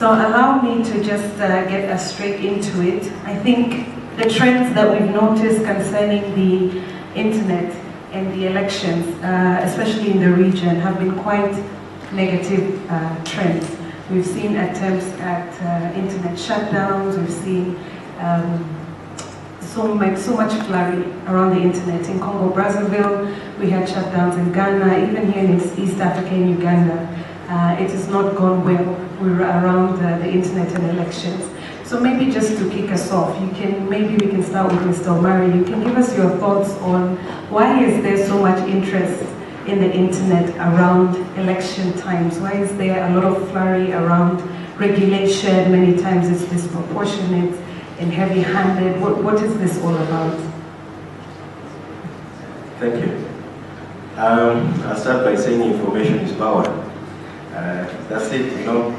So allow me to just get us straight into it. I think the trends that we've noticed concerning the internet and the elections, especially in the region, have been quite negative trends. We've seen attempts at internet shutdowns. We've seen so much flurry around the internet. In Congo Brazzaville, we had shutdowns in Ghana, even here in East Africa, in Uganda. It has not gone well. We're around the internet and elections. So maybe just to kick us off, maybe we can start with Mr. Omari. You can give us your thoughts on why is there so much interest in the internet around election times? Why is there a lot of flurry around regulation? Many times it's disproportionate and heavy-handed. What is this all about? Thank you. I'll start by saying information is power. That's it, you know.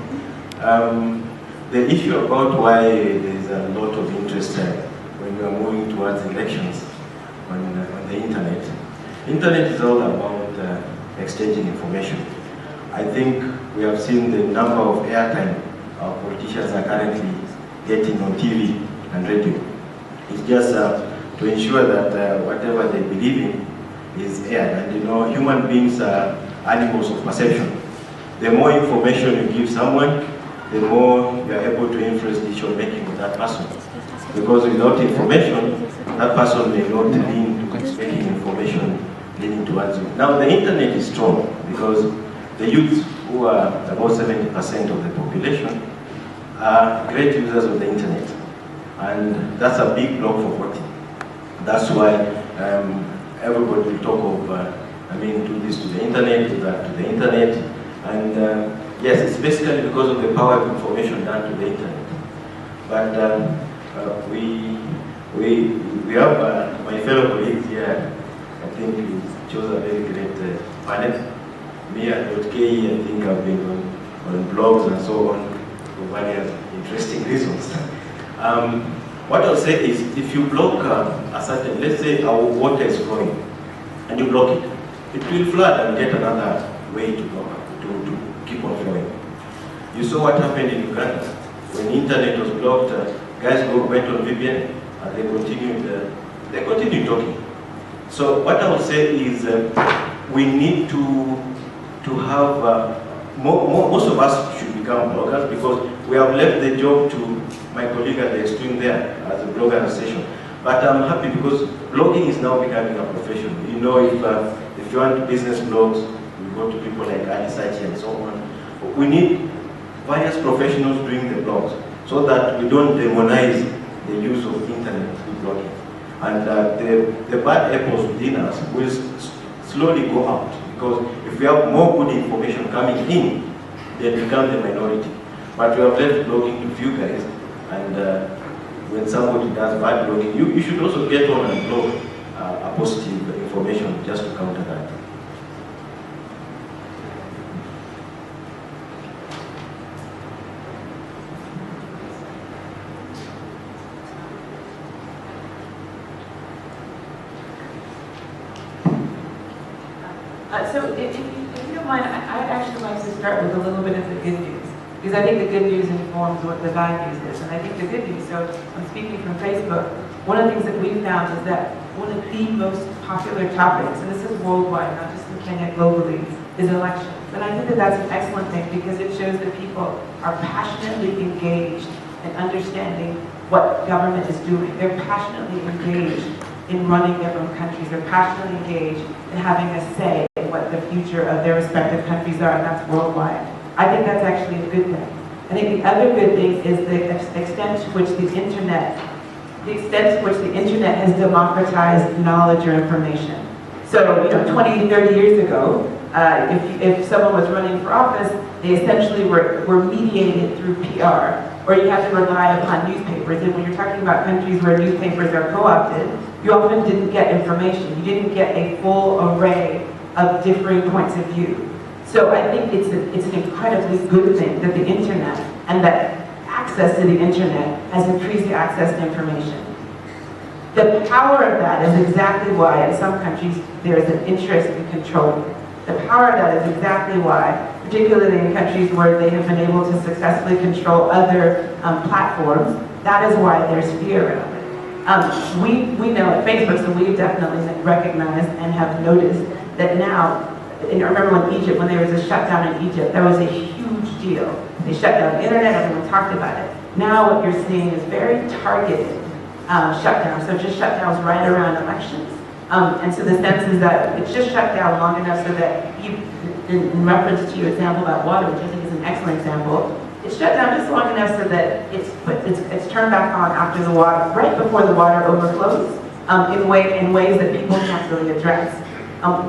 The issue about why there's a lot of interest when you are moving towards elections on the internet. Internet is all about exchanging information. I think we have seen the number of airtime our politicians are currently getting on TV and radio. It's just to ensure that whatever they believe in is aired. And you know, human beings are animals of perception. The more information you give someone, the more you are able to influence decision making of that person. Because without information, that person may not lean to making information leaning towards you. Now the internet is strong because the youth, who are about 70% of the population, are great users of the internet. And that's a big block for voting. That's why everybody will talk of, do this to the internet, do that to the internet. And yes, it's basically because of the power of information done to the internet. But we have my fellow colleagues here. I think you chose a very great panel. Me at .ke, I think I've been on blogs and so on for various interesting reasons. What I'll say is, if you block a certain, let's say our water is flowing, and you block it, it will flood and get another way to block to keep on flowing. You saw what happened in Uganda when the internet was blocked. Guys went on VPN and they continued talking. So what I would say is we need to have most of us should become bloggers, because we have left the job to my colleague at the extreme there as a blogger association. But I'm happy because blogging is now becoming a profession. You know, if you want business blogs, we go to people like Alisachi and so on. We need various professionals doing the blogs so that we don't demonize the use of internet through blogging. And the bad apples within us will slowly go out, because if we have more good information coming in, they become the minority. But we have left blogging to few guys, and when somebody does bad blogging, you should also get on and blog a positive information just to counter that. So if you don't mind, I'd actually like to start with a little bit of the good news, because I think the good news informs what the bad news is. And I think the good news, so I'm speaking from Facebook, one of the things that we've found is that one of the most popular topics, and this is worldwide, not just in Kenya, globally, is elections. And I think that that's an excellent thing, because it shows that people are passionately engaged in understanding what government is doing. They're passionately engaged in running their own countries. They're passionately engaged in having a say in what the future of their respective countries are, and that's worldwide. I think that's actually a good thing. I think the other good thing is the extent to which the internet has democratized knowledge or information. So, 20, 30 years ago, if someone was running for office, they essentially were mediated through PR, or you had to rely upon newspapers. And when you're talking about countries where newspapers are co-opted, you often didn't get information. You didn't get a full array of differing points of view. So I think it's an incredibly good thing that the internet and that access to the internet has increased the access to information. The power of that is exactly why in some countries there is an interest in controlling. The power of that is exactly why particularly in countries where they have been able to successfully control other platforms, that is why there's fear around it. We know at Facebook, so we've definitely recognized and have noticed that now, and I remember when there was a shutdown in Egypt, that was a huge deal. They shut down the internet, everyone talked about it. Now what you're seeing is very targeted shutdowns, so just shutdowns right around elections. And so the sense is that it's just shut down long enough so that, in reference to your example about water, which I think is an excellent example, it's shut down just long enough so that it's turned back on after the water, right before the water overflows, in ways that people can't really address.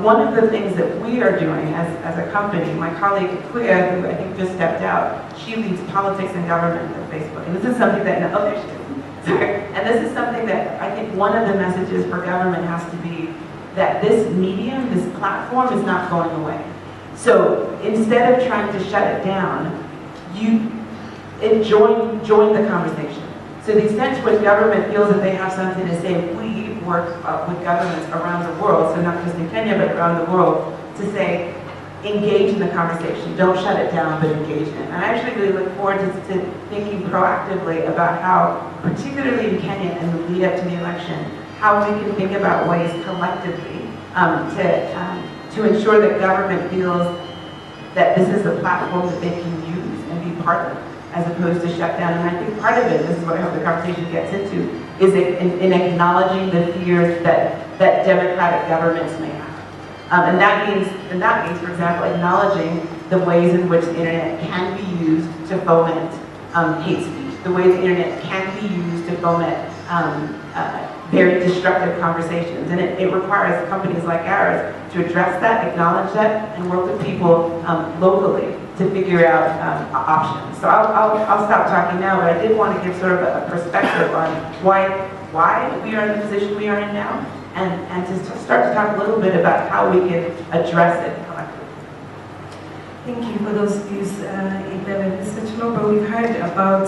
One of the things that we are doing as a company, my colleague Kuya, who I think just stepped out, she leads politics and government at Facebook. And this is something that, oh, there she is. Sorry. And this is something that I think one of the messages for government has to be that this medium, this platform is not going away. So instead of trying to shut it down, join the conversation. So the extent to which government feels that they have something to say, we work with governments around the world, so not just in Kenya, but around the world, to say, engage in the conversation. Don't shut it down, but engage in it. And I actually really look forward to thinking proactively about how, particularly in Kenya and the lead up to the election, how we can think about ways collectively to ensure that government feels that this is a platform that they can use and be part of, as opposed to shut down. And I think part of it, this is what I hope the conversation gets into, is in acknowledging the fears that democratic governments may have. And that means, for example, acknowledging the ways in which the internet can be used to foment hate speech, the way the internet can be used to foment very destructive conversations. And it requires companies like ours to address that, acknowledge that, and work with people locally to figure out options. So I'll stop talking now, but I did want to give sort of a perspective on why we are in the position we are in now, and to start to talk a little bit about how we can address it collectively. Thank you for those views, Ibel and Mr. Chiloba. We've heard about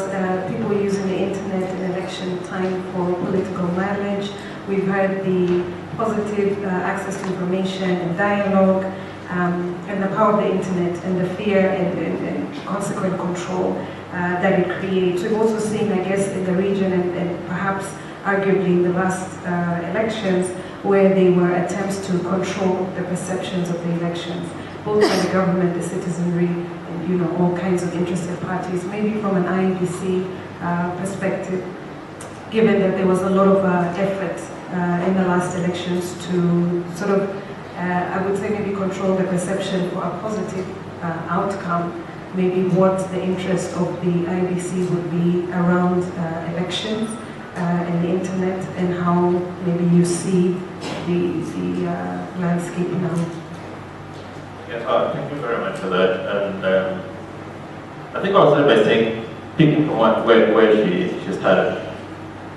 people using the internet in election time for political mileage. We've heard the positive access to information and dialogue, and the power of the internet and the fear and consequent control that it creates. We've also seen, I guess, in the region and perhaps arguably in the last elections, where there were attempts to control the perceptions of the elections, both by the government, the citizenry, and all kinds of interested parties. Maybe from an IEBC perspective, given that there was a lot of effort in the last elections to sort of, I would say, maybe control the perception for a positive outcome, maybe what the interest of the IEBC would be around elections and the internet, and how maybe you see the landscape now. Yes, thank you very much for that. And I think I'll start by saying, picking from where she started.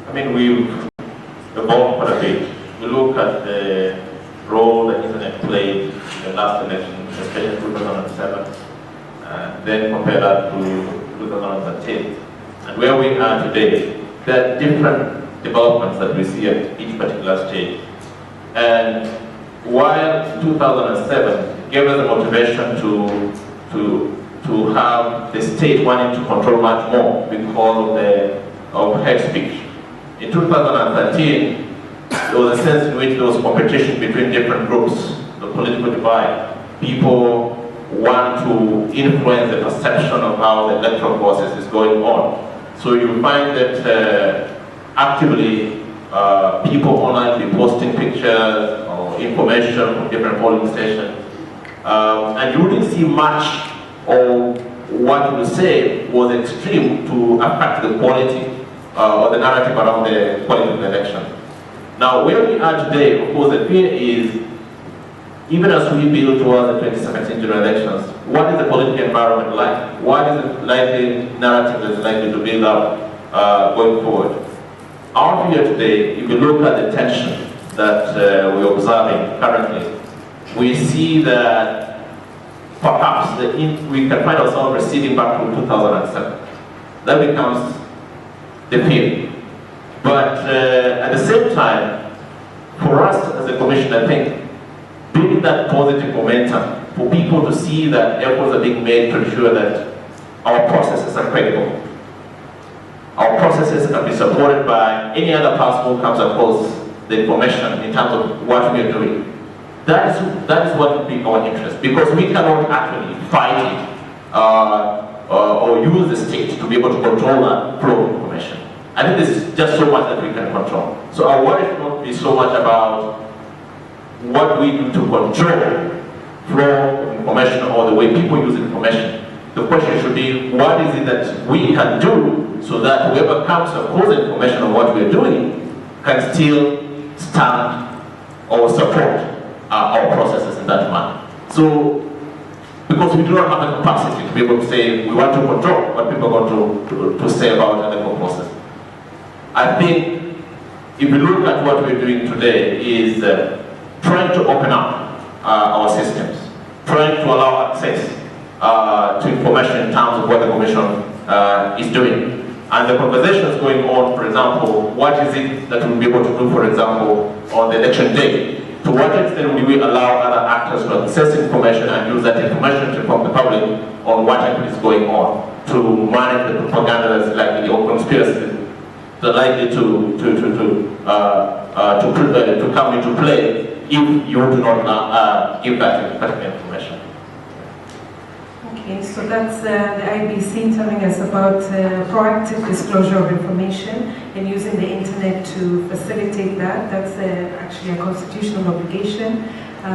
I mean, we've evolved quite a bit. We look at the role the internet played in the last election, especially 2007, then compare that to 2013. And where we are today, there are different developments that we see at each particular stage. And while 2007 gave us the motivation to have the state wanting to control much more because of hate speech, in 2013, there was a sense in which there was competition between different groups, the political divide. People want to influence the perception of how the electoral process is going on. So you find that actively people online be posting pictures or information from different polling stations. And you wouldn't see much of what you say was extreme to affect the quality or the narrative around the quality of the election. Now, where we are today, of course, the fear is, even as we build towards the 2017 general elections, what is the political environment like? What is the likely narrative that's likely to build up going forward? Our fear today, if you look at the tension that we're observing currently, we see that perhaps we can find ourselves receding back to 2007. That becomes the fear. But at the same time, for us as a commission, I think, building that positive momentum for people to see that efforts are being made to ensure that our processes are credible. Our processes can be supported by any other person who comes across the information in terms of what we are doing. That is what would be our interest, because we cannot actually fight it or use the state to be able to control that flow of information. I think this is just so much that we can control. So our worry should not be so much about what we do to control flow of information or the way people use information. The question should be, what is it that we can do so that whoever comes across the information of what we're doing can still stand or support our processes in that manner. So, because we do not have the capacity to be able to say, we want to control what people are going to say about the electoral process. I think, if we look at what we're doing today, is trying to open up our systems, trying to allow access to information in terms of what the Commission is doing. And the conversations going on, for example, what is it that we'll be able to do, for example, on the election day? To what extent will we allow other actors to access information and use that information to inform the public on what actually is going on, to manage the propaganda that's likely or conspiracy that's likely to come into play if you do not give that particular information. Okay, so that's the IEBC telling us about proactive disclosure of information and using the internet to facilitate that. That's actually a constitutional obligation.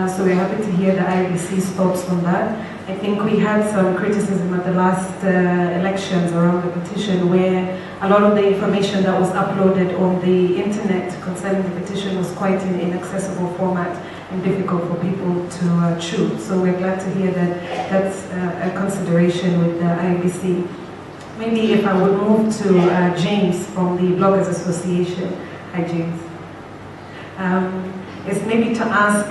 So we're happy to hear the IEBC's thoughts on that. I think we had some criticism at the last elections around the petition, where a lot of the information that was uploaded on the internet concerning the petition was quite in inaccessible format and difficult for people to choose. So we're glad to hear that that's a consideration with the IEBC. Maybe if I would move to James from the Bloggers Association. Hi, James. Is maybe to ask,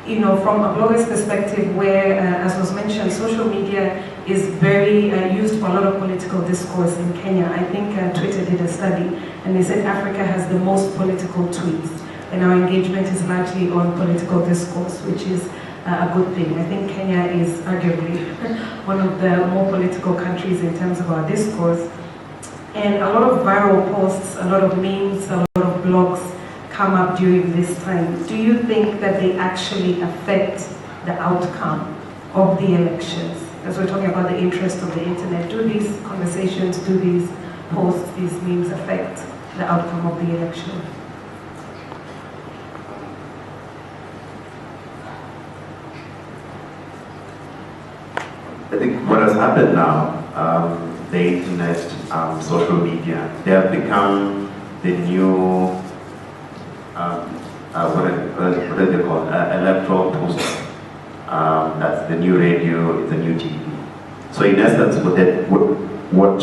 from a blogger's perspective, where, as was mentioned, social media is very used for a lot of political discourse in Kenya. I think Twitter did a study, and they said Africa has the most political tweets, and our engagement is largely on political discourse, which is a good thing. I think Kenya is arguably one of the more political countries in terms of our discourse. And a lot of viral posts, a lot of memes, a lot of blogs come up during this time. Do you think that they actually affect the outcome of the elections? As we're talking about the interest of the internet, do these conversations, do these posts, these memes affect the outcome of the election? I think what has happened now, the internet, social media, they have become the new, what do they call electoral poster. That's the new radio, it's the new TV. So in essence, what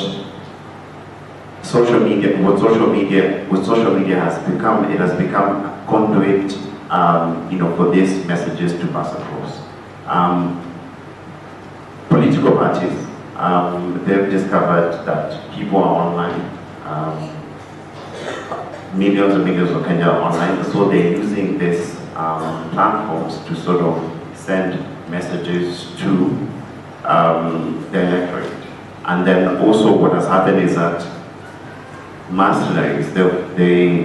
social media has become, it has become a conduit, for these messages to pass across. Political parties, they've discovered that people are online. Millions and millions of Kenya are online, so they're using these platforms to sort of send messages to the electorate. And then also what has happened is that mercenaries, they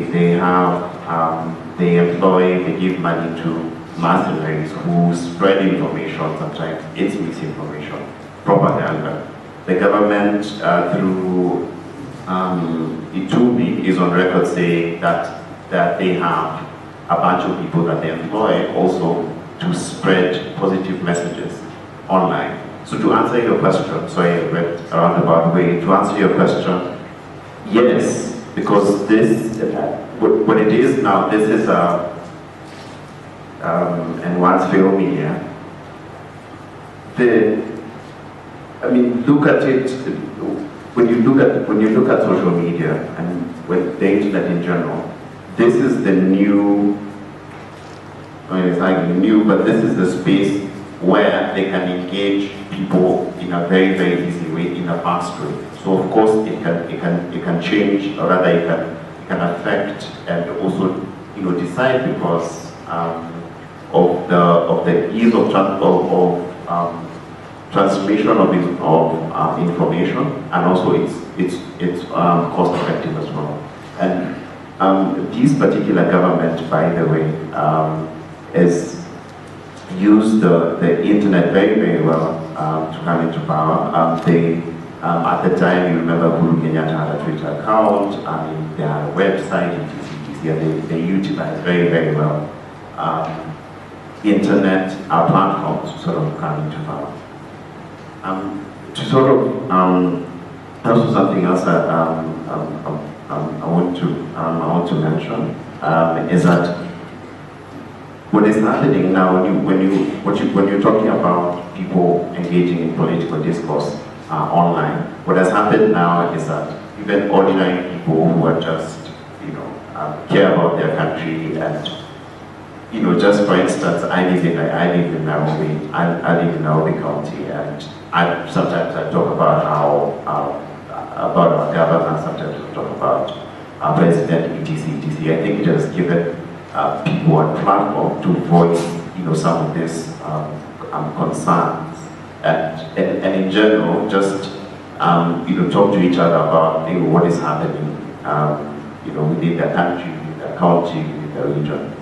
give money to mercenaries who spread information, sometimes it's misinformation, propaganda. The government, through Itumbi, is on record saying that they have a bunch of people that they employ also to spread positive messages online. So to answer your question, sorry I went a roundabout way, to answer your question, yes, because this, what it is now, this is and once failed media. Look at it. When you look at social media and with the internet in general, this is the new. It's not new, but this is the space where they can engage people in a very, very easy way, in a fast way. So of course it can change, or rather it can affect and also decide, because of the ease of transmission of information, and also it's cost effective as well. And this particular government, by the way, has used the internet very, very well to come into power. At the time, you remember Uhuru Kenyatta had a Twitter account, they had a website, and they utilized very, very well internet platforms to sort of come into power. To sort of also something else that I want to mention is that what is happening now when you're talking about people engaging in political discourse online, what has happened now is that even ordinary people who are just care about their country and just for instance, I live in Nairobi. I live in Nairobi County, and sometimes I talk about about our government. Sometimes I talk about our president, etc. I think it has given people a platform to voice, some of these concerns, and in general, just talk to each other about what is happening, within the country, within the county, within the region.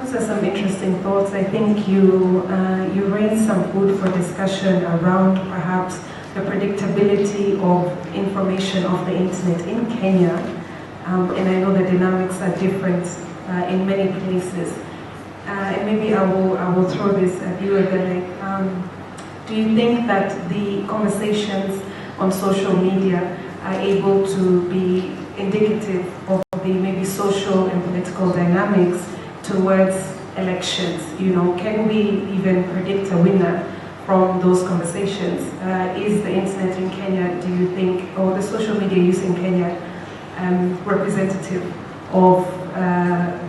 Those are some interesting thoughts. I think you raised some food for discussion around perhaps the predictability of information of the internet in Kenya, and I know the dynamics are different in many places. And maybe I will throw this at you again. Do you think that the conversations on social media are able to be indicative of the maybe social and political dynamics towards elections? Can we even predict a winner from those conversations? Is the internet in Kenya, do you think, or the social media use in Kenya, representative of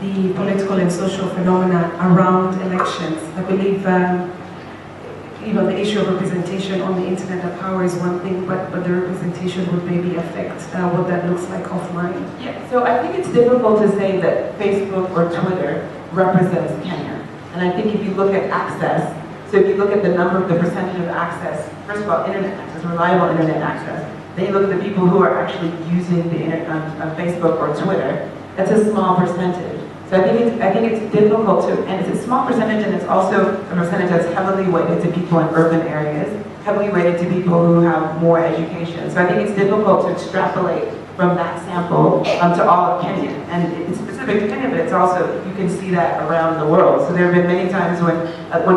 the political and social phenomena around elections? I believe the issue of representation on the internet of power is one thing, but the representation would maybe affect what that looks like offline. Yeah, so I think it's difficult to say that Facebook or Twitter represents Kenya. And I think if you look at access, so if you look at the percentage of access, first of all, internet access, reliable internet access, then you look at the people who are actually using the internet on Facebook or Twitter, that's a small percentage. So I think it's difficult to, and it's a small percentage, and it's also a percentage that's heavily weighted to people in urban areas, heavily weighted to people who have more education. So I think it's difficult to extrapolate from that sample to all of Kenya. And it's specific to Kenya, but it's also, you can see that around the world. So there have been many times when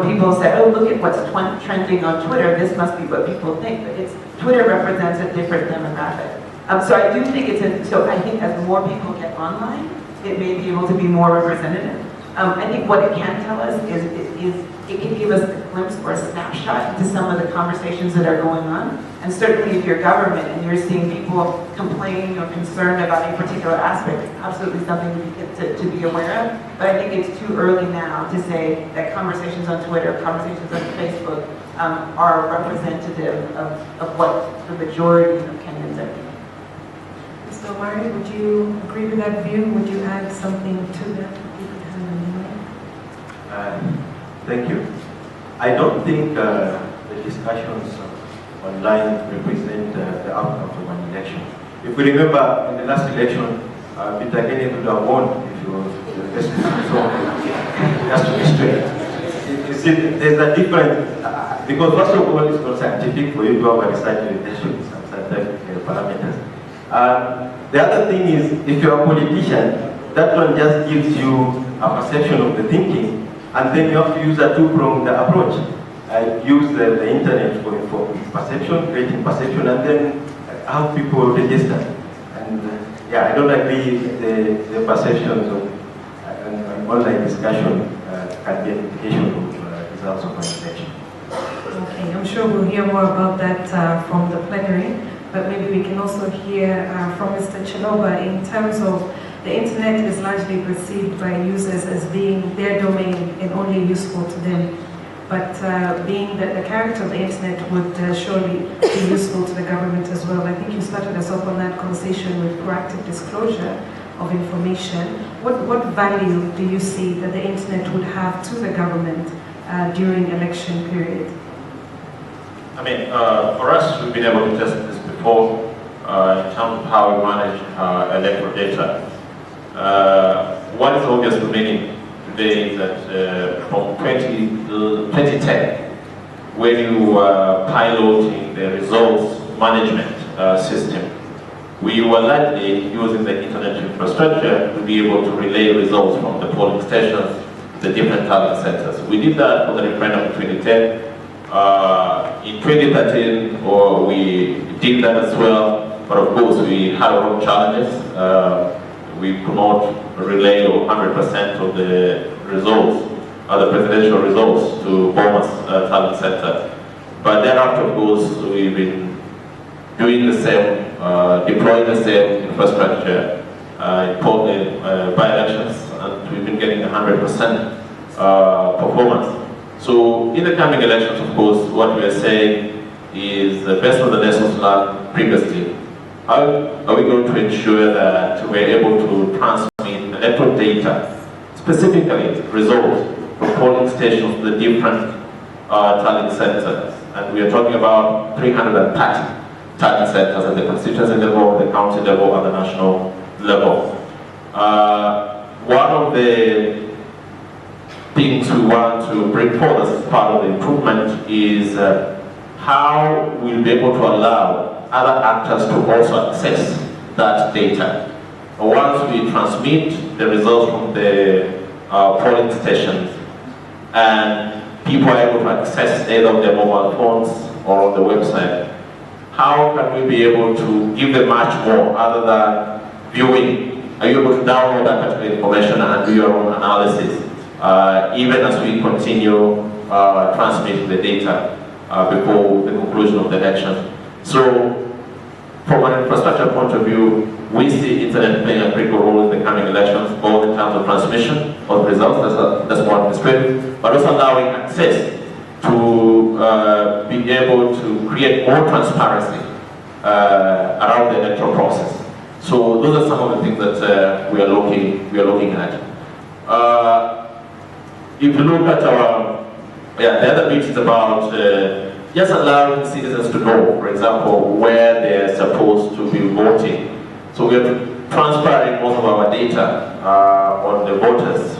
people say, oh, look at what's trending on Twitter, this must be what people think, but Twitter represents a different demographic. So I do think so I think as more people get online, it may be able to be more representative. I think what it can tell us is it can give us a glimpse or a snapshot into some of the conversations that are going on. And certainly if you're government and you're seeing people complaining or concerned about a particular aspect, it's absolutely something to be aware of. But I think it's too early now to say that conversations on Twitter, conversations on Facebook are representative of what the majority of Kenyans are doing. Mr. Omari, would you agree with that view? Would you add something to that? Thank you. I don't think the discussions online represent the outcome of an election. If we remember in the last election, Peter Kennedy would have won if he was the president. So just to be straight. You see, there's a difference, because first of all, it's not scientific for you to have a research orientation, some scientific parameters. The other thing is, if you're a politician, that one just gives you a perception of the thinking, and then you have to use a two-pronged approach. Use the internet for perception, creating perception, and then have people register. And I don't agree the perceptions of an online discussion can be an indication of results of an election. Okay, I'm sure we'll hear more about that from the plenary, but maybe we can also hear from Mr. Chiloba in terms of the internet is largely perceived by users as being their domain and only useful to them. But being that the character of the internet would surely be useful to the government as well. I think you started us off on that conversation with proactive disclosure of information. What value do you see that the internet would have to the government during election period? I mean, for us, we've been able to test this before in terms of how we manage electoral data. What is obvious to many today is that from 2010, when you were piloting the results management system, we were likely using the internet infrastructure to be able to relay results from the polling stations to the different tallying centers. We did that for the referendum in 2010. In 2013, we did that as well, but of course we had our own challenges. We could not relay 100% of the results, the presidential results, to Boma's tallying center. But thereafter, of course, we've been doing the same, deploying the same infrastructure in polling by-elections, and we've been getting 100% performance. So in the coming elections, of course, what we are saying is based on the lessons learned previously, how are we going to ensure that we're able to transmit electoral data, specifically results from polling stations to the different tallying centers? And we are talking about 330 tallying centers at the constituency level, the county level, and the national level. One of the things we want to bring forward as part of the improvement is how we'll be able to allow other actors to also access that data. Once we transmit the results from the polling stations and people are able to access either on their mobile phones or on the website, how can we be able to give them much more other than viewing? Are you able to download that particular information and do your own analysis, even as we continue transmitting the data before the conclusion of the election? So, from an infrastructure point of view, we see internet playing a critical role in the coming elections, both in terms of transmission of results, that's more administrative, but also allowing access to be able to create more transparency around the electoral process. So those are some of the things that we are looking at. If you look at our, the other bit is about just allowing citizens to know, for example, where they're supposed to be voting. So we are transferring most of our data on the voters,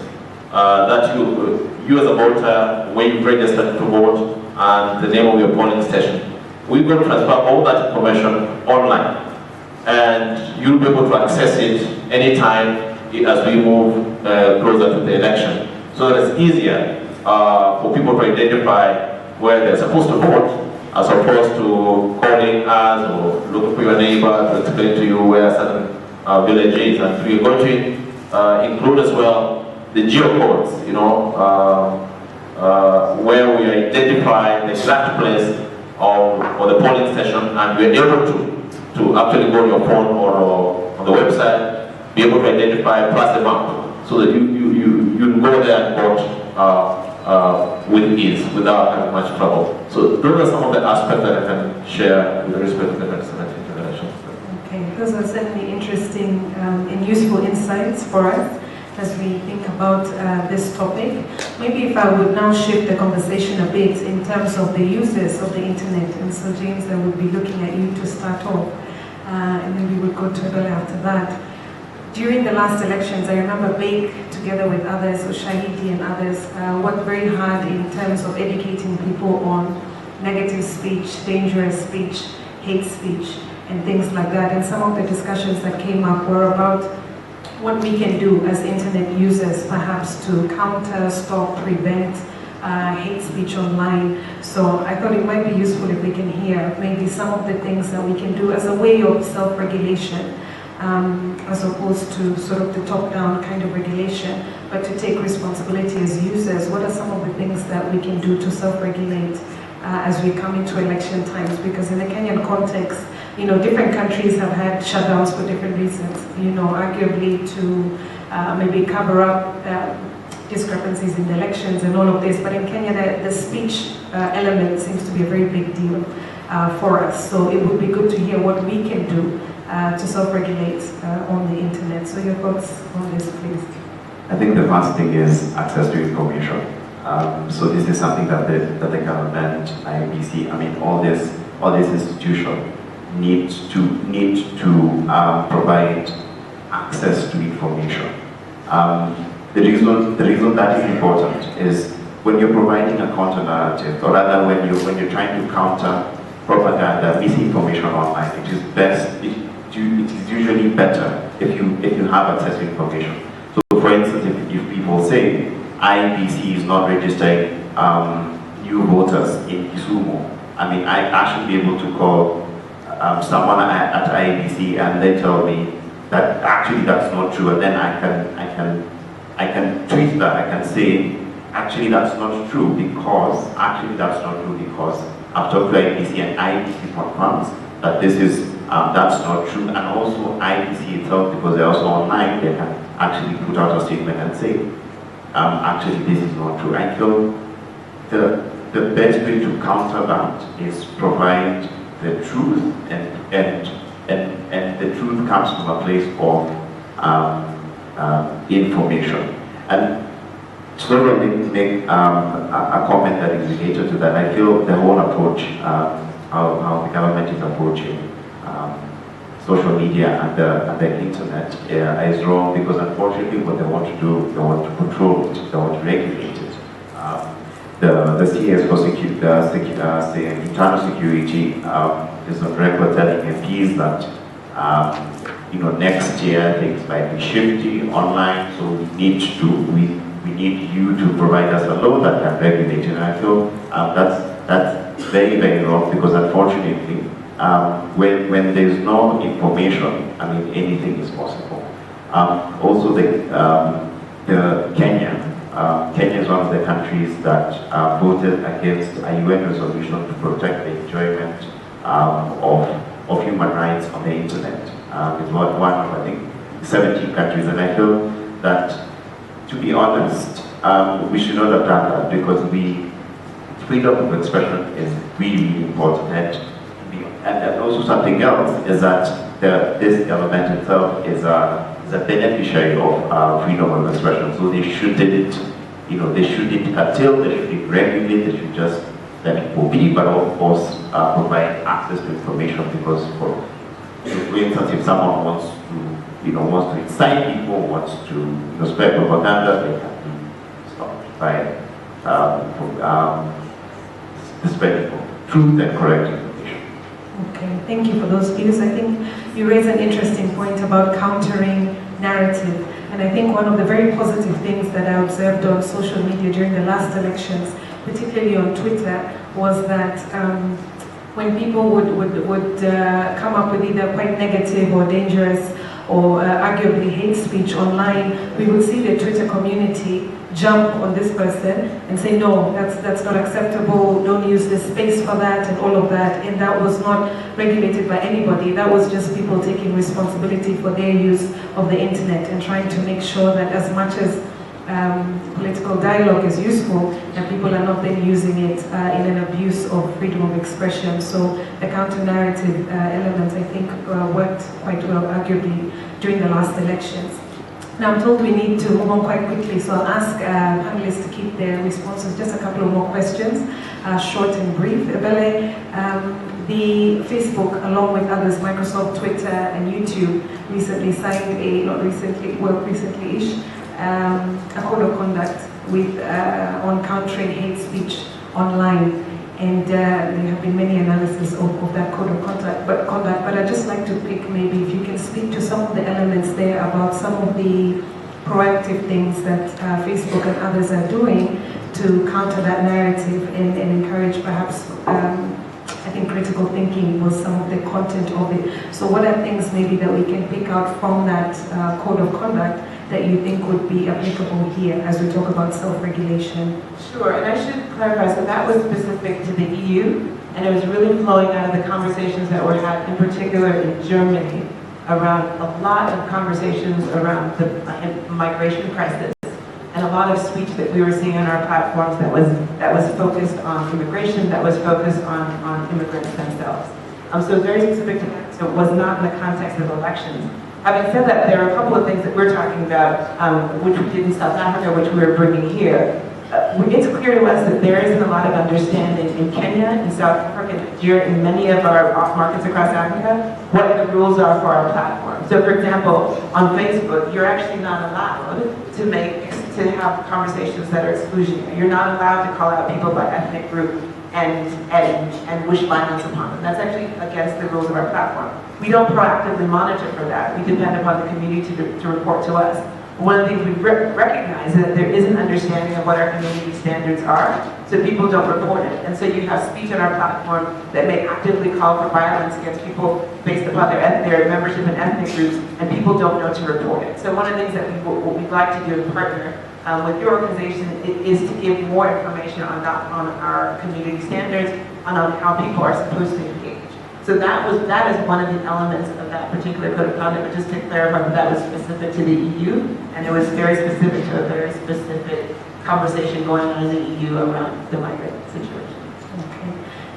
that you as a voter, where you've registered to vote, and the name of your polling station. We're going to transfer all that information online, and you'll be able to access it anytime as we move closer to the election. So that it's easier for people to identify where they're supposed to vote, as opposed to calling us or looking for your neighbor to explain to you where certain village is. And we're going to include as well the geocodes, where we identify the exact place of the polling station, and we're able to actually go on your phone or on the website, be able to identify plus the map, so that you go there and vote with ease, without having much trouble. So those are some of the aspects that I can share with respect to the 2017 elections. Okay, those are certainly interesting and useful insights for us as we think about this topic. Maybe if I would now shift the conversation a bit in terms of the uses of the internet. And so James, I would be looking at you to start off, and then we would go to Abdalla after that. During the last elections, I remember Bake, together with others, Shahidi and others, worked very hard in terms of educating people on negative speech, dangerous speech, hate speech, and things like that. And some of the discussions that came up were about what we can do as internet users, perhaps to counter, stop, prevent hate speech online. So I thought it might be useful if we can hear maybe some of the things that we can do as a way of self-regulation, as opposed to sort of the top-down kind of regulation, but to take responsibility as users. What are some of the things that we can do to self-regulate as we come into election times? Because in the Kenyan context, different countries have had shutdowns for different reasons, arguably to maybe cover up discrepancies in the elections and all of this. But in Kenya, the speech element seems to be a very big deal for us. So it would be good to hear what we can do to self-regulate on the internet. So your thoughts on this, please. I think the first thing is access to information. So this is something that the government, IEBC, I mean all this institution needs to provide access to information. The reason that is important is when you're providing a counter narrative, or rather when you're trying to counter propaganda, misinformation online, it is usually better if you have access to information. So for instance, if people say IEBC is not registering new voters in Kisumu, I mean I should be able to call someone at IEBC and they tell me that actually that's not true, and then I can tweet that. I can say actually that's not true because I've talked to IEBC and IEBC confirms that this is that's not true, and also IEBC itself, because they're also online, they can actually put out a statement and say actually this is not true. I feel the best way to counter that is provide the truth, and the truth comes from a place of information. And sort of make a comment that is related to that. I feel the whole approach, how the government is approaching social media and the internet is wrong, because unfortunately what they want to do, they want to control it, they want to regulate it. The CS for internal security is on record telling MPs that next year things might be shifty online, so we need you to provide us a law that can regulate it. And I feel that's very, very wrong, because unfortunately when there's no information, I mean anything is possible. Also Kenya is one of the countries that voted against a UN resolution to protect the enjoyment of human rights on the internet. It's one of, I think, 17 countries, and I feel that, to be honest, we should not have done that, because freedom of expression is really, really important. And also something else is that this government itself is a beneficiary of freedom of expression, so they shouldn't curtail, they shouldn't regulate, they should just let people be, but of course provide access to information, because for instance, if someone wants to incite people, wants to spread propaganda, they can be stopped by spreading truth and correct information. Okay, thank you for those views. I think you raise an interesting point about countering narrative. And I think one of the very positive things that I observed on social media during the last elections, particularly on Twitter, was that when people would come up with either quite negative or dangerous or arguably hate speech online, we would see the Twitter community jump on this person and say, no, that's not acceptable, don't use this space for that, and all of that. And that was not regulated by anybody. That was just people taking responsibility for their use of the internet and trying to make sure that as much as political dialogue is useful, that people are not then using it in an abuse of freedom of expression. So the counter-narrative element, I think, worked quite well, arguably, during the last elections. Now I'm told we need to move on quite quickly, so I'll ask panelists to keep their responses. Just a couple of more questions, short and brief. Abdalla, the Facebook, along with others, Microsoft, Twitter, and YouTube, recently signed recently-ish, a code of conduct with on countering hate speech online, and there have been many analyses of that code of conduct. But I'd just like to pick, maybe if you can speak to some of the elements there about some of the proactive things that Facebook and others are doing to counter that narrative and encourage perhaps I think critical thinking was some of the content of it. So what are things maybe that we can pick out from that code of conduct that you think would be applicable here as we talk about self-regulation? Sure, and I should clarify, so that was specific to the EU, and it was really flowing out of the conversations that were had, in particular in Germany, around a lot of conversations around the migration crisis, and a lot of speech that we were seeing on our platforms that was focused on immigration, that was focused on immigrants themselves. So very specific to that, so it was not in the context of elections. Having said that, there are a couple of things that we're talking about, which we did in South Africa, which we were bringing here. it's clear to us that there isn't a lot of understanding in Kenya, in South Africa, in many of our markets across Africa, what the rules are for our platform. So for example, on Facebook, you're actually not allowed to have conversations that are exclusionary. You're not allowed to call out people by ethnic group and wish violence upon them. That's actually against the rules of our platform. We don't proactively monitor for that. We depend upon the community to report to us. One of the things we recognize is that there is an understanding of what our community standards are, so people don't report it. And so you have speech on our platform that may actively call for violence against people based upon their membership in ethnic groups, and people don't know to report it. So one of the things that what we'd like to do in partner with your organization is to give more information on our community standards and on how people are supposed to engage. So that is one of the elements of that particular code of conduct, but just to clarify, that was specific to the EU, and it was very specific to a very specific conversation going on in the EU around the migrant situation. Okay,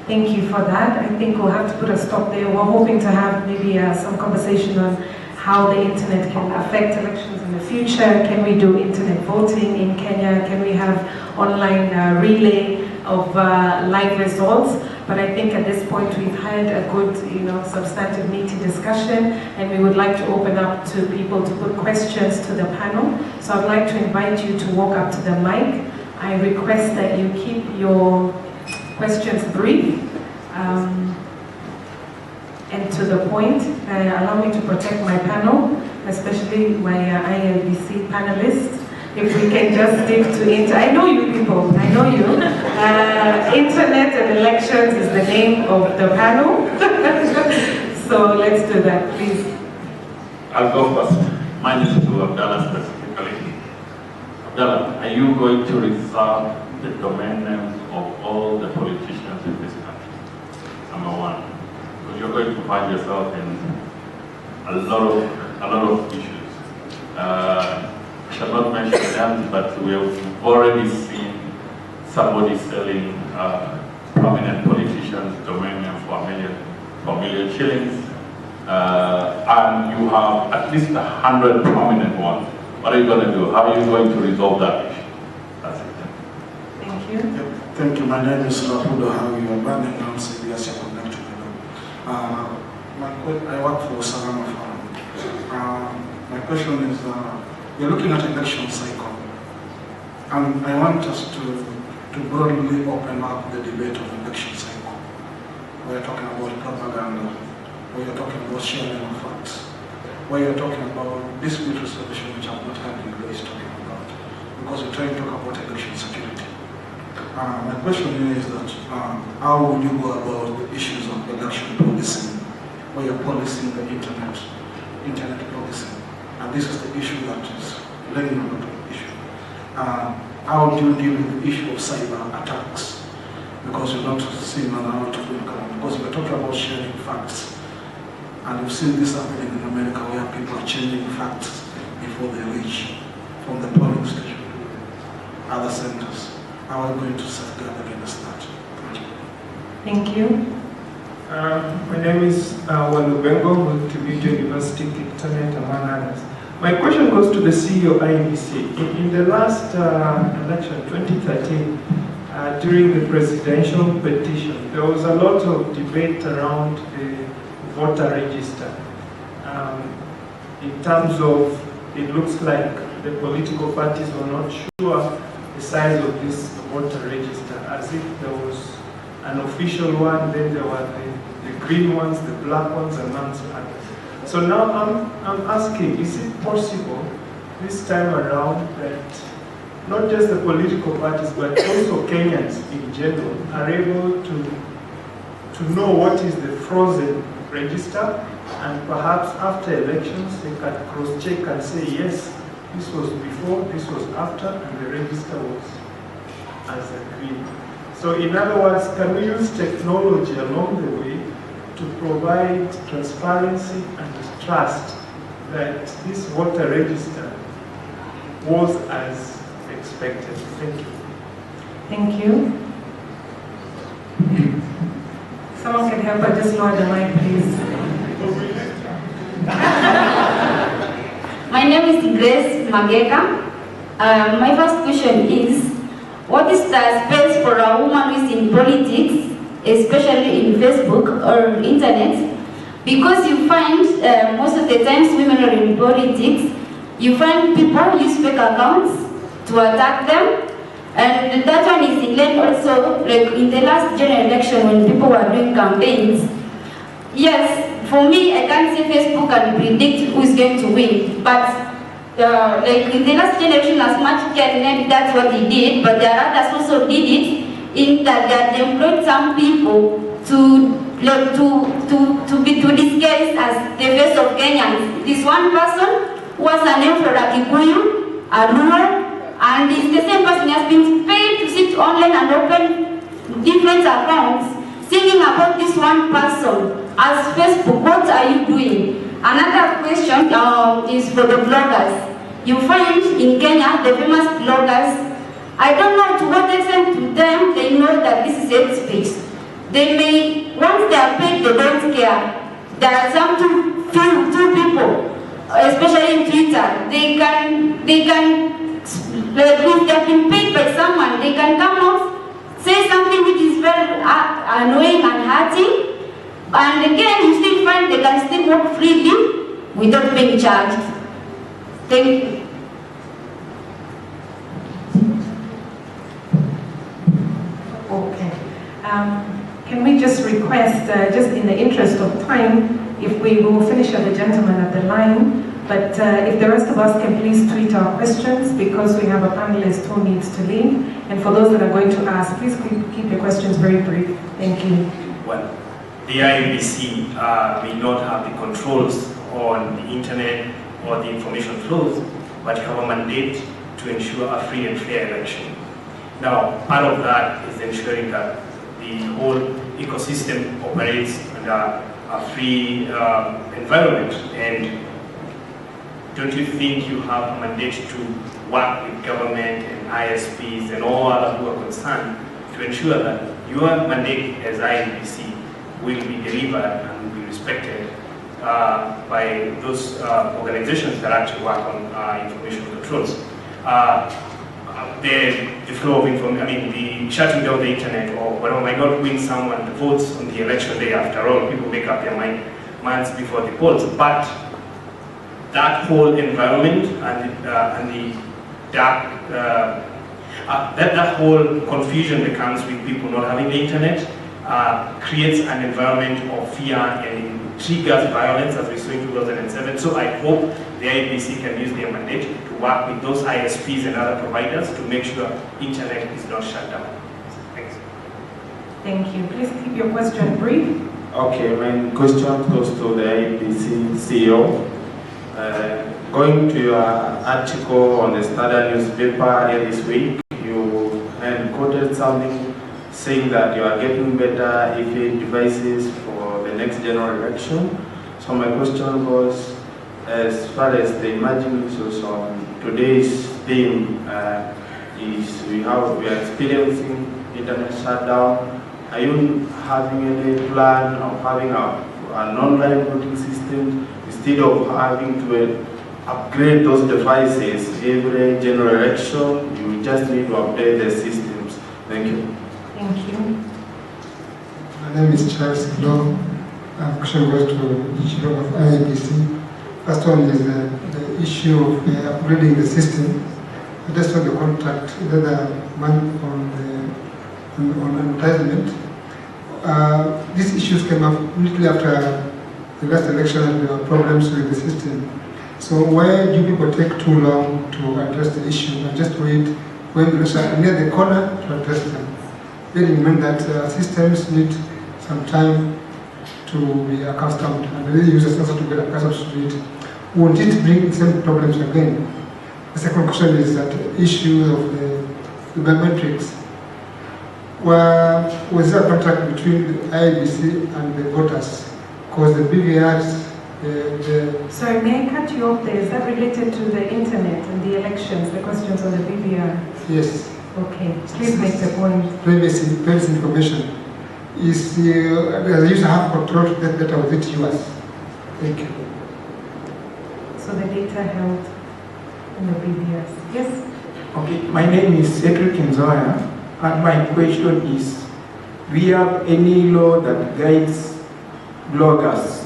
thank you for that. I think we'll have to put a stop there. We're hoping to have maybe some conversation on how the internet can affect elections in the future. Can we do internet voting in Kenya? Can we have online relay of live results? But I think at this point we've had a good, substantive, meaty discussion, and we would like to open up to people to put questions to the panel. So I'd like to invite you to walk up to the mic. I request that you keep your questions brief and to the point. Allow me to protect my panel, especially my IEBC panelists. If we can just stick to I know you people, I know you. Internet and elections is the name of the panel. So let's do that, please. I'll go first. Mine is to Abdalla specifically. Abdalla, are you going to reserve the domain names of all the politicians in this country? Number one. Because you're going to find yourself in a lot of issues. I shall not mention names, but we have already seen somebody selling prominent politicians' domain name for a million shillings, and you have at least 100 prominent ones. What are you going to do? How are you going to resolve that issue? That's it. Thank you. Thank you. My name is Rahuda Hawi Wabani, and I'm CBS connected. I work for Salama Farm. My question is, we're looking at election cycle, and I want us to broadly open up the debate of election cycle. We're talking about propaganda, we're talking about sharing of facts, we're talking about dispute resolution, which I've not heard in Grace talking about, because we're trying to talk about election security. My question is that how would you go about the issues of election policing, where you're policing the internet policing? And this is the issue that is leading a lot of issue. How do you deal with the issue of cyber attacks? Because you're not seeing a lot of income. Because we're talking about sharing facts. And we've seen this happening in America, where people are changing facts before they reach from the polling station to other centers. How are we going to safeguard against that? Thank you. My name is Walubengo with Tibet University, Internet, among others. My question goes to the CEO of IEBC. In the last election, 2013, during the presidential petition, there was a lot of debate around the voter register. In terms of, it looks like the political parties were not sure the size of this voter register, as if there was an official one, then there were the green ones, the black ones, amongst others. So now I'm asking, is it possible this time around that not just the political parties, but also Kenyans in general are able to know what is the frozen register, and perhaps after elections they can cross-check and say, yes, this was before, this was after, and the register was as agreed. So in other words, can we use technology along the way to provide transparency and trust that this voter register was as expected? Thank you. Thank you. Someone can help her just lower the mic, please. My name is Grace Mageka. My first question is, what is the space for a woman who is in politics, especially in Facebook or internet? Because you find most of the times women are in politics, you find people use fake accounts to attack them. And that one is in line also, like in the last general election when people were doing campaigns. Yes, for me, I can't say Facebook can predict who's going to win, but like in the last generation, as much maybe that's what he did, but there are others also did it, in that they employed some people to disguise as the face of Kenyans. This one person who has a name for a Kikuyu, a Luo, and it's the same person has been paid to sit online and open different accounts singing about this one person. As Facebook, what are you doing? Another question is for the bloggers. You find in Kenya, the famous bloggers, I don't know to what extent to them they know that this is hate speech. They may, once they are paid, they don't care. There are some two people, especially in Twitter, they can, if they have been paid by someone, they can come out, say something which is very annoying and hurting, and again, you still find they can still work freely without being charged. Thank you. Okay. Can we just request, just in the interest of time, if we will finish at the gentleman at the line, but if the rest of us can please tweet our questions, because we have a panelist who needs to leave. And for those that are going to ask, please keep your questions very brief. Thank you. Well, the IEBC may not have the controls on the internet or the information flows, but you have a mandate to ensure a free and fair election. Now, part of that is ensuring that the whole ecosystem operates under a free environment. And don't you think you have a mandate to work with government and ISPs and all others who are concerned to ensure that your mandate as IEBC will be delivered and will be respected by those organizations that actually work on information controls? The flow of information, the shutting down the internet or whatever might not win someone the votes on the election day. After all, people make up their minds before the polls. But that whole environment and the dark, that whole confusion that comes with people not having the internet creates an environment of fear and triggers violence, as we saw in 2007. So I hope the IEBC can use their mandate to work with those ISPs and other providers to make sure internet is not shut down. Thanks. Thank you. Please keep your question brief. Okay, my question goes to the IEBC CEO. Going to your article on the Standard newspaper earlier this week, you quoted something saying that you are getting better EFA devices for the next general election. So my question was, as far as the emerging issues on today's theme is we are experiencing internet shutdown. Are you having any plan of having an online voting system instead of having to upgrade those devices every general election? You just need to update the systems. Thank you. Thank you. My name is Charles Chiloba. My question goes to the Chiloba of IEBC. First one is the issue of upgrading the system. I just saw the contract the other month on advertisement. These issues came up immediately after the last election, and there were problems with the system. So why do people take too long to address the issue and just wait when the near the corner to address them? Bearing in mind that systems need some time to be accustomed, and the users also to get accustomed to it. Won't it bring the same problems again? The second question is that the issue of the biometrics. Was there a contract between the IEBC and the voters? Because the BVRs, Sorry, may I cut you off there? Is that related to the internet and the elections, the questions on the BVR? Yes. Okay, please make the point. Privacy information. Is the user have control to that data with it yours? Thank you. So the data held in the BVRs. Yes? Okay, my name is Cedric Nzoya, and my question is, do we have any law that guides bloggers,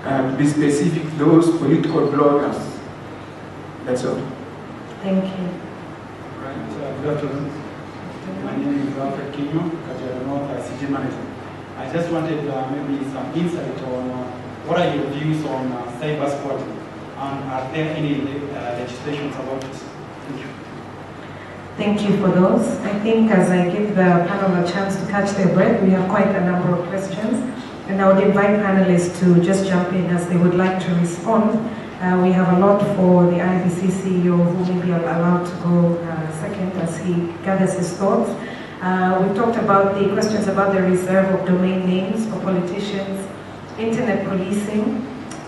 to be specific, those political bloggers? That's all. Thank you. Right, good afternoon. My name is Alfred Kinyo, Kajiado North, CG Manager. I just wanted maybe some insight on what are your views on cyber squatting, and are there any legislations about this? Thank you. Thank you for those. I think as I give the panel a chance to catch their breath, we have quite a number of questions. And I would invite panelists to just jump in as they would like to respond. We have a lot for the IEBC CEO, who may be allowed to go second as he gathers his thoughts. We talked about the questions about the reserve of domain names for politicians, internet policing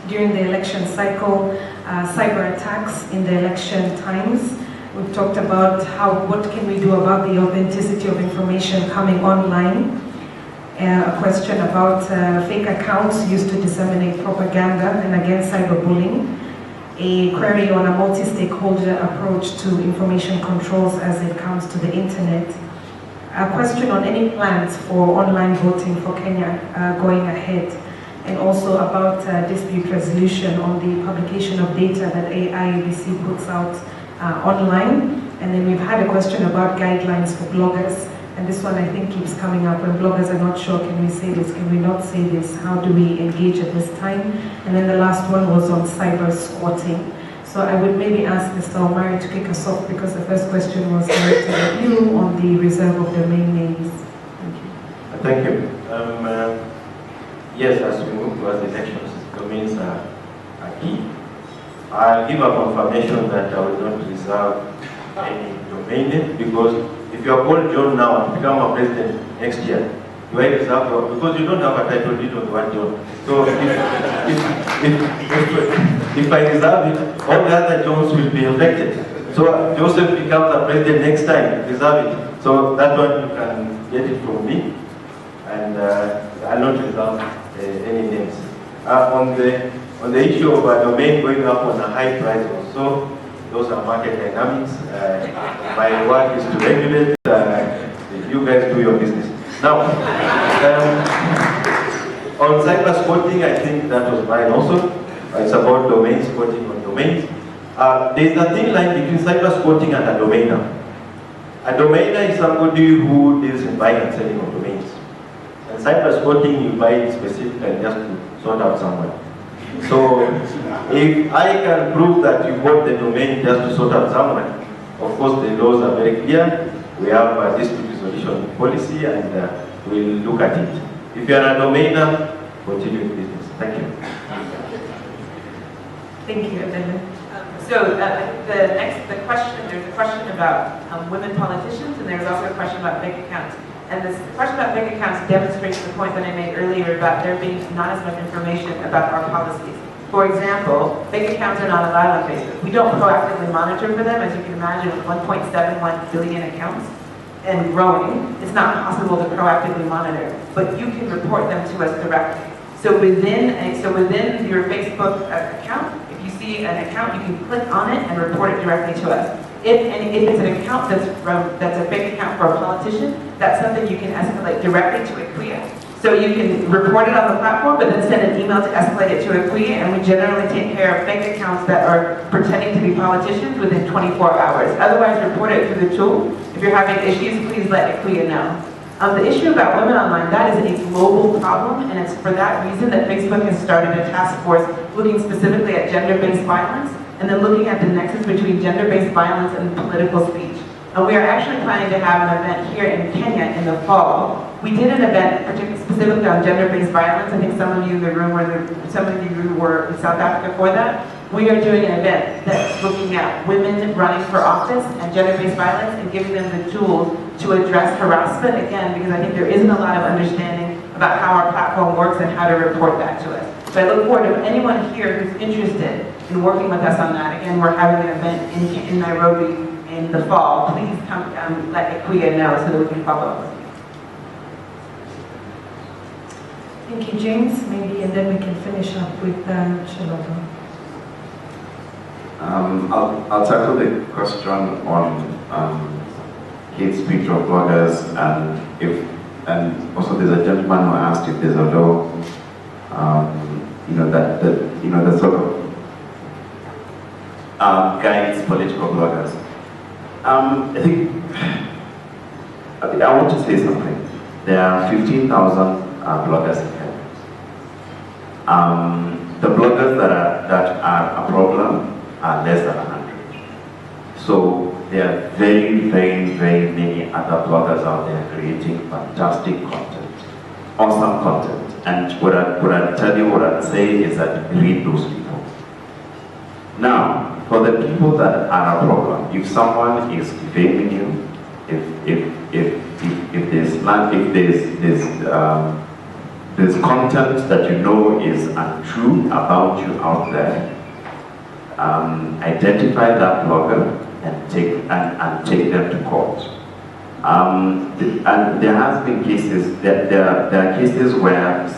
during the election cycle, cyber attacks in the election times. We've talked about what can we do about the authenticity of information coming online. A question about fake accounts used to disseminate propaganda, and again cyberbullying. A query on a multi-stakeholder approach to information controls as it comes to the internet. A question on any plans for online voting for Kenya going ahead, and also about dispute resolution on the publication of data that IEBC puts out online. And then we've had a question about guidelines for bloggers, and this one I think keeps coming up when bloggers are not sure, can we say this, can we not say this, how do we engage at this time? And then the last one was on cyber squatting. So I would maybe ask Mr. Omari to kick us off, because the first question was directed at you on the reserve of domain names. Thank you. Thank you. Yes, as we move towards the elections, domains are key. I'll give a confirmation that I will not reserve any domain name, because if you are called John now and become a president next year, do I reserve your, because you don't have a title deed on the word John. So if I reserve it, all the other Johns will be affected. So Joseph becomes a president next time, reserve it. So that one you can get it from me, and I'll not reserve any names. On the issue of a domain going up on a high price also, those are market dynamics. My work is to regulate. You guys do your business. Now, on cyber squatting, I think that was mine also. It's about domain squatting on domains. There's a thin line between cyber squatting and a domainer. A domainer is somebody who deals in buying and selling of domains. And cyber squatting, you buy it specifically just to sort out someone. So, if I can prove that you bought the domain just to sort out someone, of course the laws are very clear. We have a dispute resolution policy, and we'll look at it. If you are a domainer, continue with business. Thank you. Thank you, Abdalla. So the question, there's a question about women politicians, and there's also a question about bank accounts. And this question about bank accounts demonstrates the point that I made earlier about there being not as much information about our policies. For example, bank accounts are not allowed on Facebook. We don't proactively monitor for them. As you can imagine, with 1.71 billion accounts and growing, it's not possible to proactively monitor. But you can report them to us directly. So within your Facebook account, if you see an account, you can click on it and report it directly to us. If it's an account that's a bank account for a politician, that's something you can escalate directly to IQIA. So you can report it on the platform, but then send an email to escalate it to IQIA, and we generally take care of bank accounts that are pretending to be politicians within 24 hours. Otherwise, report it through the tool. If you're having issues, please let IQIA know. The issue about women online, that is a global problem, and it's for that reason that Facebook has started a task force looking specifically at gender-based violence, and then looking at the nexus between gender-based violence and political speech. And we are actually planning to have an event here in Kenya in the fall. We did an event specifically on gender-based violence. I think some of you in the room were in South Africa for that. We are doing an event that's looking at women running for office and gender-based violence and giving them the tools to address harassment, again, because I think there isn't a lot of understanding about how our platform works and how to report that to us. So I look forward to anyone here who's interested in working with us on that. Again, we're having an event in Nairobi in the fall. Please come let IQIA know so that we can follow up with you. Thank you, James. Maybe, and then we can finish up with Chiloba. I'll tackle the question on hate speech of bloggers, and also there's a gentleman who asked if there's a law, that sort of guides political bloggers. I want to say something. There are 15,000 bloggers in Kenya. The bloggers that are a problem are less than 100. So there are very, very, very many other bloggers out there creating fantastic content, awesome content. And what I'd say is that read those people. Now, for the people that are a problem, if someone is defaming you, if there's content that you know is untrue about you out there, identify that blogger and take them to court. And there has been cases, there are cases where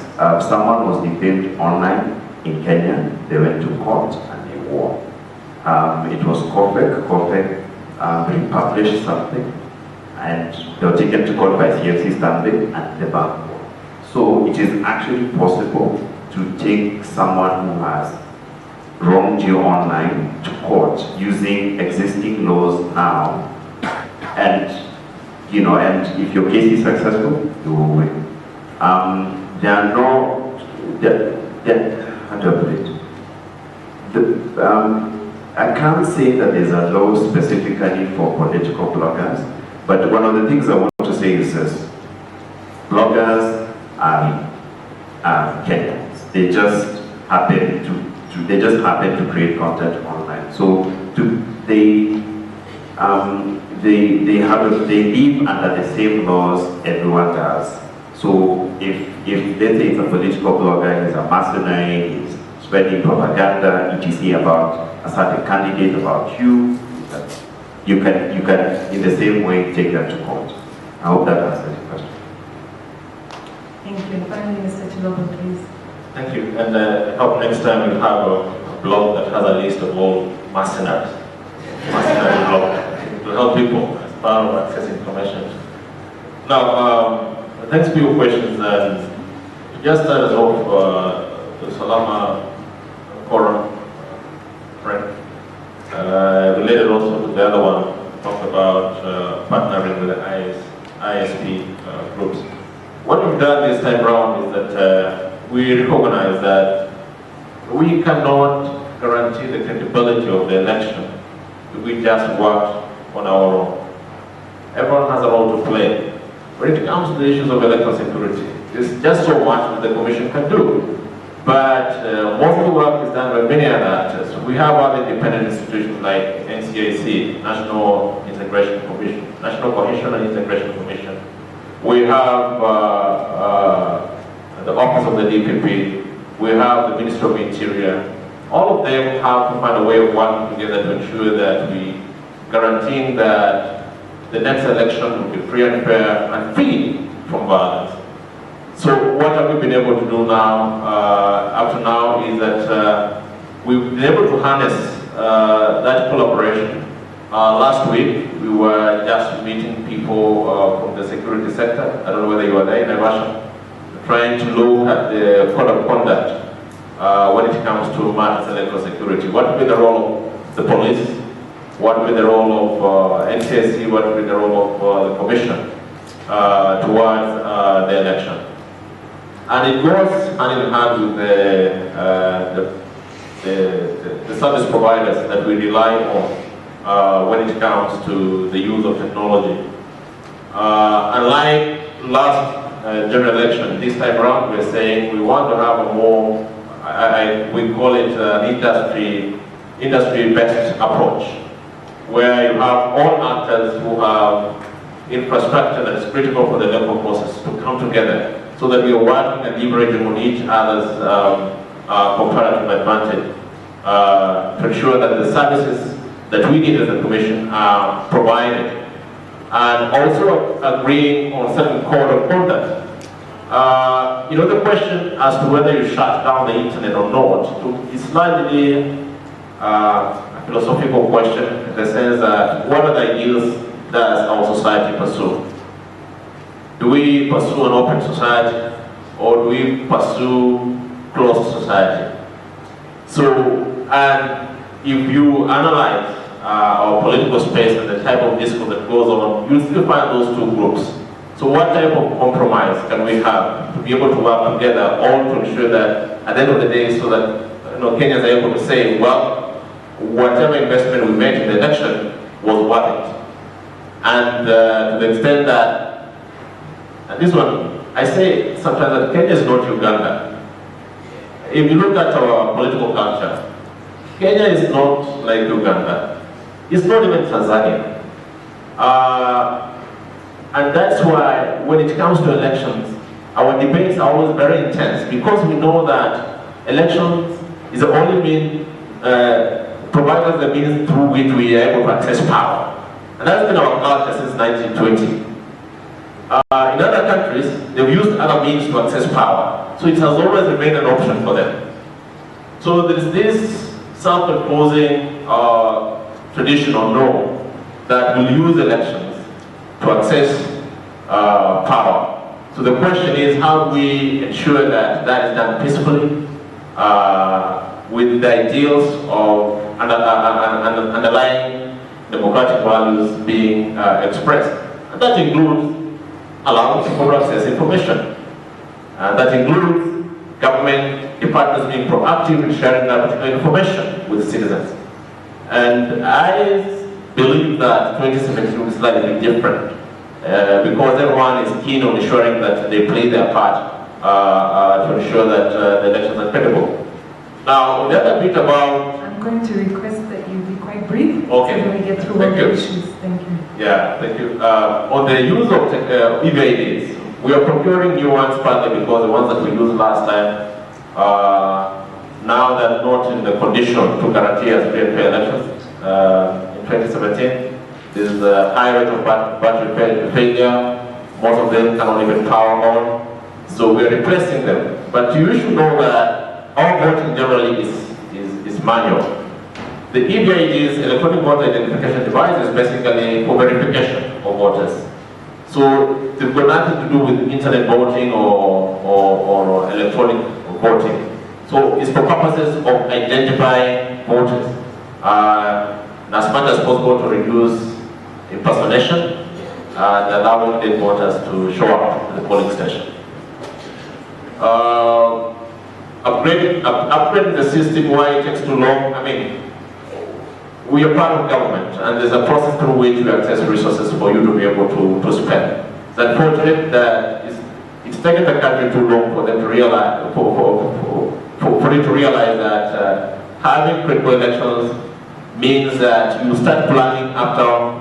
someone was defamed online in Kenya. They went to court and they won. It was Kofek republished something, and they were taken to court by CFC Stanley, and the bank won. So it is actually possible to take someone who has wronged you online to court using existing laws now, and if your case is successful, you will win. There are no, how do I put it? I can't say that there's a law specifically for political bloggers, but one of the things I want to say is this: bloggers are Kenyans. They just happen to create content online. So they live under the same laws everyone does. So if let's say it's a political blogger, he's a mercenary, he's spreading propaganda, etc. about a certain candidate, about you can in the same way take them to court. I hope that answers your question. Thank you. Finally, Mr. Chiloba, please. Thank you. And I hope next time we'll have a blog that has a list of all mercenaries. Mercenary blog to help people as part of accessing information. Now, thanks for your questions. And just started off the Salama Forum, right? Related also to the other one, talked about partnering with the ISP groups. What we've done this time around is that we recognize that we cannot guarantee the credibility of the election if we just work on our own. Everyone has a role to play. When it comes to the issues of electoral security, there's just so much that the Commission can do. But most of the work is done by many other actors. We have other independent institutions like NCAC, National Integration Commission, National Cohesion and Integration Commission. We have the Office of the DPP. We have the Ministry of Interior. All of them have to find a way of working together to ensure that we guarantee that the next election will be free and fair and free from violence. So what have we been able to do now, up to now, is that we've been able to harness that collaboration. Last week, we were just meeting people from the security sector. I don't know whether you were there in Russia, trying to look at the code of conduct when it comes to matters of electoral security. What will be the role of the police? What will be the role of NCSC? What will be the role of the Commission towards the election? And it goes hand in hand with the service providers that we rely on when it comes to the use of technology. Unlike last general election, this time around we're saying we want to have a more, we call it an industry-based approach, where you have all actors who have infrastructure that is critical for the electoral process to come together, so that we are working and leveraging on each other's comparative advantage to ensure that the services that we need as a Commission are provided, and also agreeing on certain code of conduct. The question as to whether you shut down the internet or not is largely a philosophical question in the sense that what are the ideals does our society pursue? Do we pursue an open society, or do we pursue closed society? So, and if you analyze our political space and the type of discourse that goes on, you still find those two groups. So what type of compromise can we have to be able to work together, all to ensure that at the end of the day, so that Kenyans are able to say, well, whatever investment we made in the election was worth it. And to the extent that, and this one, I say sometimes that Kenya is not Uganda. If you look at our political culture, Kenya is not like Uganda. It's not even Tanzania. And that's why when it comes to elections, our debates are always very intense, because we know that elections is the only means, provide us the means through which we are able to access power. And that's been our culture since 1920. In other countries, they've used other means to access power. So it has always remained an option for them. So there is this self-imposing tradition or norm that will use elections to access power. So the question is, how do we ensure that that is done peacefully, with the ideals of underlying democratic values being expressed? And that includes allowing people to access information. And that includes government departments being proactive in sharing that particular information with citizens. And I believe that 2017 is slightly different, because everyone is keen on ensuring that they play their part to ensure that the elections are credible. Now, the other bit about... I'm going to request that you be quite brief, okay, so that we get through all the issues. Thank you. Yeah, thank you. On the use of EVADs, we are procuring new ones partly because the ones that we used last time, now they're not in the condition to guarantee us free and fair elections. In 2017, there's a high rate of battery failure. Most of them cannot even power on. So we're replacing them. But you should know that our voting generally is manual. The EVADs, electronic voter identification device, is basically for verification of voters. So they've got nothing to do with internet voting or electronic voting. So it's for purposes of identifying voters. As much as possible to reduce impersonation and allowing the voters to show up at the polling station. Upgrading the system, why it takes too long? I mean, we are part of government, and there's a process through which we access resources for you to be able to spend. It's unfortunate that it's taken the country too long for them to realize, for it to realize that having critical elections means that you start planning after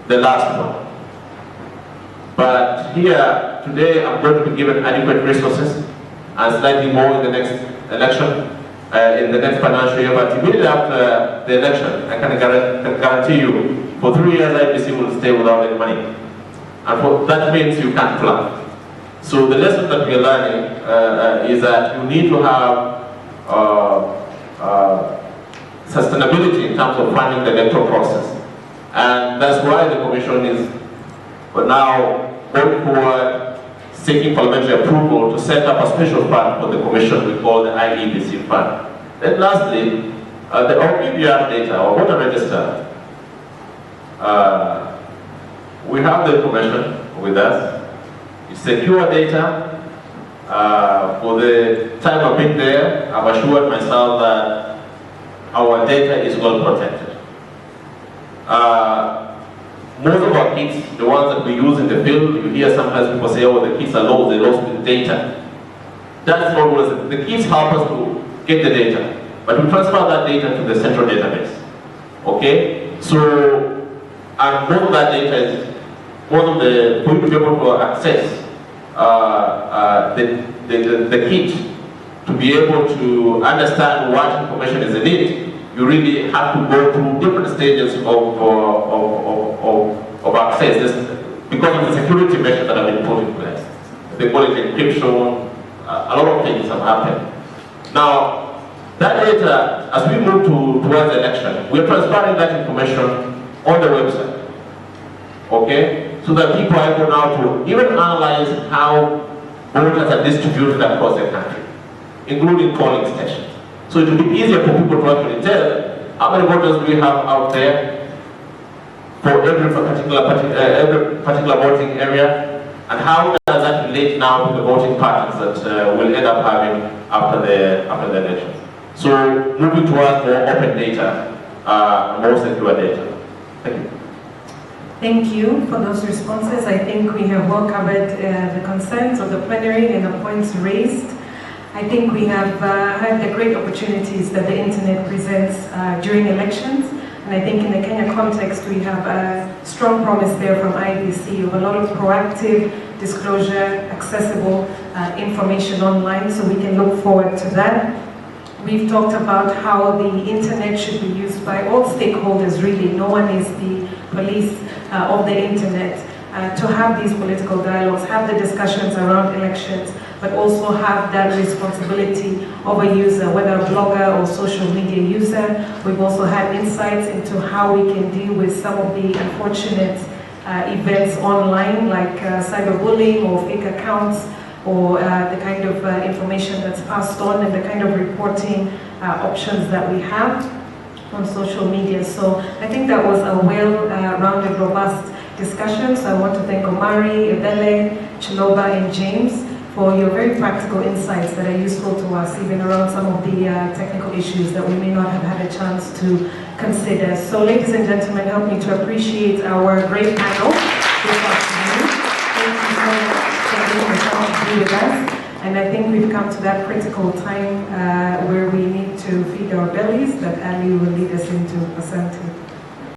the last one. But here, today, I'm going to be given adequate resources and slightly more in the next election, in the next financial year. But immediately after the election, I can guarantee you, for 3 years, IEBC will stay without any money. And that means you can't plan. So the lesson that we are learning is that you need to have sustainability in terms of funding the electoral process. And that's why the Commission is now going forward seeking parliamentary approval to set up a special fund for the Commission we call the IEBC fund. Then lastly, the OPBR data, or voter register, we have the information with us. It's secure data. For the time I've been there, I've assured myself that our data is well protected. Most of our kits, the ones that we use in the field, you hear sometimes people say, oh, the kits are lost, they lost the data. That's not what it is. The kits help us to get the data, but we transfer that data to the central database. Okay? So, and most of that data is, for you to be able to access the kit, to be able to understand what information is in it, you really have to go through different stages of access, because of the security measures that have been put in place. They call it encryption. A lot of things have happened. Now, That data, as we move towards the election, we're transferring that information on the website, okay? So that people are able now to even analyze how voters are distributed across the country, including polling stations. So it will be easier for people to actually tell how many voters do we have out there for every particular voting area, and how does that relate now to the voting patterns that we'll end up having after the election. So moving towards more open data, more secure data. Thank you. Thank you for those responses. I think we have well covered the concerns of the plenary and the points raised. I think we have had the great opportunities that the internet presents during elections. And I think in the Kenya context, we have a strong promise there from IEBC of a lot of proactive disclosure, accessible information online, so we can look forward to that. We've talked about how the internet should be used by all stakeholders, really. No one is the police of the internet. To have these political dialogues, have the discussions around elections, but also have that responsibility of a user, whether a blogger or social media user. We've also had insights into how we can deal with some of the unfortunate events online, like cyberbullying or fake accounts, or the kind of information that's passed on, and the kind of reporting options that we have on social media. So I think that was a well-rounded, robust discussion. So I want to thank Omari, Abdalla, Chiloba, and James for your very practical insights that are useful to us, even around some of the technical issues that we may not have had a chance to consider. So ladies and gentlemen, help me to appreciate our great panel this afternoon. Thank you so much for taking the time to be with us. And I think we've come to that critical time where we need to feed our bellies that Ali will lead us into a